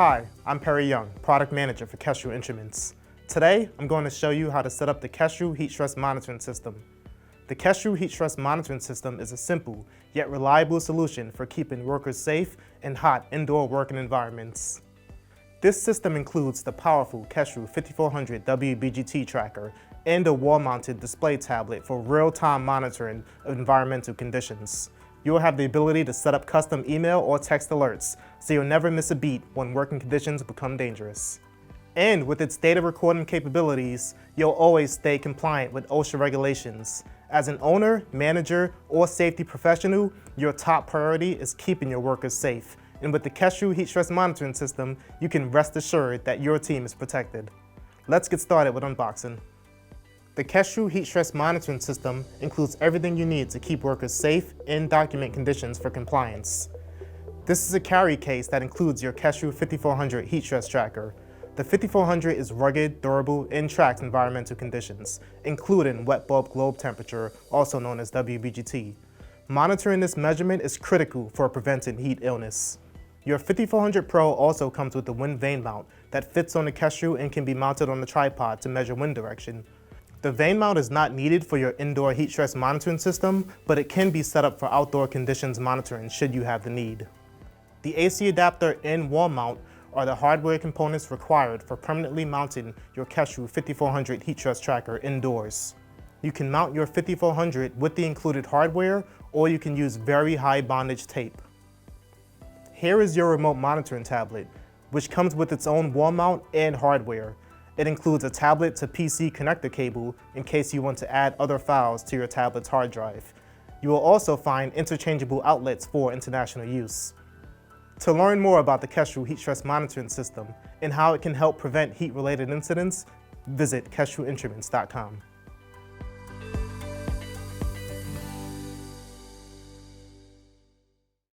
Hi, I'm Perry Young, Product Manager for Kestrel Instruments. Today, I'm going to show you how to set up the Kestrel Heat Stress Monitoring System. The Kestrel Heat Stress Monitoring System is a simple, yet reliable solution for keeping workers safe in hot indoor working environments. This system includes the powerful Kestrel 5400 WBGT tracker and a wall-mounted display tablet for real-time monitoring of environmental conditions. You'll have the ability to set up custom email or text alerts, so you'll never miss a beat when working conditions become dangerous. And with its data recording capabilities, you'll always stay compliant with OSHA regulations. As an owner, manager, or safety professional, your top priority is keeping your workers safe. And with the Kestrel Heat Stress Monitoring System, you can rest assured that your team is protected. Let's get started with unboxing. The Kestrel Heat Stress Monitoring System includes everything you need to keep workers safe and document conditions for compliance. This is a carry case that includes your Kestrel 5400 heat stress tracker. The 5400 is rugged, durable, and tracks environmental conditions, including wet bulb globe temperature, also known as WBGT. Monitoring this measurement is critical for preventing heat illness. Your 5400 Pro also comes with a wind vane mount that fits on the Kestrel and can be mounted on the tripod to measure wind direction. The vane mount is not needed for your indoor heat stress monitoring system, but it can be set up for outdoor conditions monitoring should you have the need. The AC adapter and wall mount are the hardware components required for permanently mounting your Kestrel 5400 heat stress tracker indoors. You can mount your 5400 with the included hardware, or you can use very high bondage tape. Here is your remote monitoring tablet, which comes with its own wall mount and hardware. It includes a tablet to PC connector cable in case you want to add other files to your tablet's hard drive. You will also find interchangeable outlets for international use. To learn more about the Kestrel Heat Stress Monitoring System and how it can help prevent heat-related incidents, visit KestrelInstruments.com.